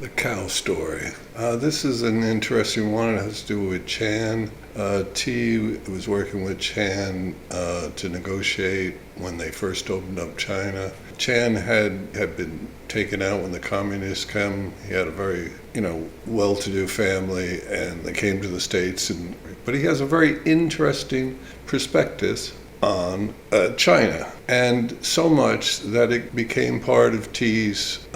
The cow story. This is an interesting one. It has to do with Chan. T was working with Chan to negotiate when they first opened up China. Chan had been taken out when the communists came. He had a very, well-to-do family, and they came to the States. But he has a very interesting perspective on China, and so much that it became part of T's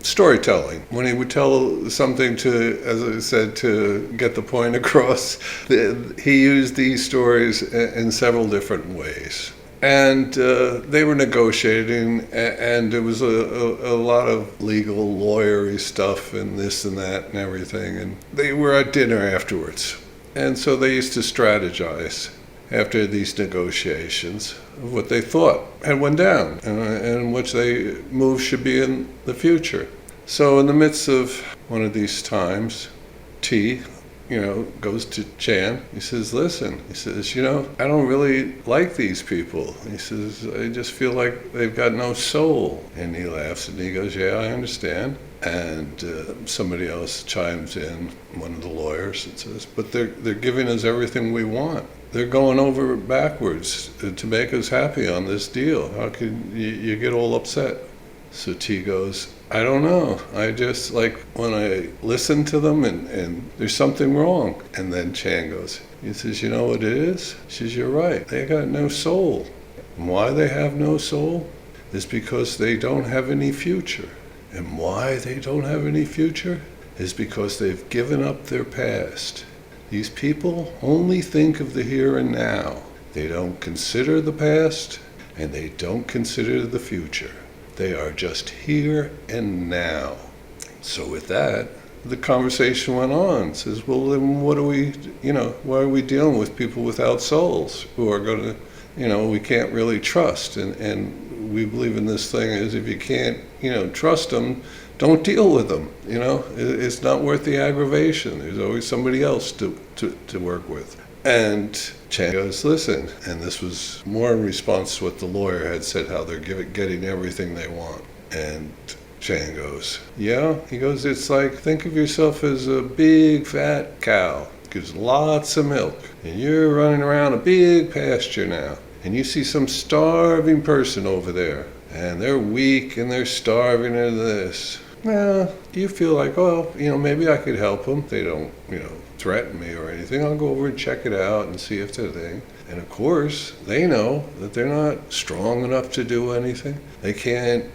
storytelling. When he would tell something to, as I said, to get the point across, he used these stories in several different ways. And they were negotiating, and there was a lot of legal, lawyery stuff and this and that and everything. And they were at dinner afterwards. And so they used to strategize after these negotiations of what they thought had went down and which they move should be in the future. So in the midst of one of these times, T, goes to Chan. He says, listen, he says, I don't really like these people. He says, I just feel like they've got no soul. And he laughs and he goes, yeah, I understand. And somebody else chimes in, one of the lawyers, and says, but they're giving us everything we want. They're going over backwards to make us happy on this deal. How could you get all upset? So T goes, I don't know. I just, when I listen to them and there's something wrong. And then Chan goes, he says, you know what it is? She says, you're right. They got no soul. And why they have no soul is because they don't have any future. And why they don't have any future is because they've given up their past. These people only think of the here and now. They don't consider the past, and they don't consider the future. They are just here and now. So with that, the conversation went on. It says, well, then what are we, why are we dealing with people without souls who are going to, we can't really trust. And we believe in this thing is if you can't, trust them, don't deal with them. It's not worth the aggravation. There's always somebody else to work with. And Chan goes, listen, and this was more in response to what the lawyer had said, how they're getting everything they want. And Chan goes, yeah. He goes, it's like, think of yourself as a big fat cow. Gives lots of milk. And you're running around a big pasture now. And you see some starving person over there. And they're weak and they're starving and this. Well, you feel like, oh, maybe I could help them. They don't, threaten me or anything. I'll go over and check it out and see if they're thing. And of course, they know that they're not strong enough to do anything. They can't,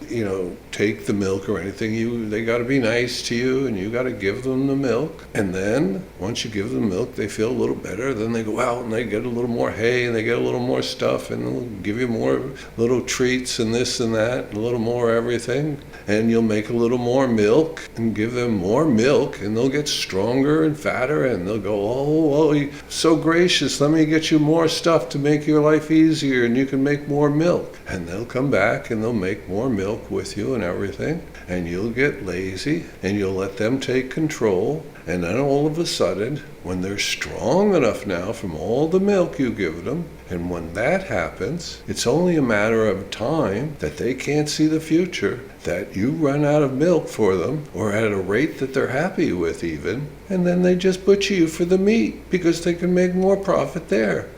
take the milk or anything. They got to be nice to you, and you got to give them the milk. And then once you give them milk, they feel a little better. Then they go out and they get a little more hay and they get a little more stuff, and they'll give you more little treats and this and that, and a little more everything. And you'll make a little more milk and give them more milk, and they'll get stronger and fatter, and they'll go, oh, you're so gracious. Let me get you more stuff to make your life easier, and you can make more milk. And they'll come back and they'll make more milk with you and everything, and you'll get lazy and you'll let them take control. And then all of a sudden, when they're strong enough now from all the milk you give them, and when that happens, it's only a matter of time that they can't see the future, that you run out of milk for them, or at a rate that they're happy with even, and then they just butcher you for the meat because they can make more profit there.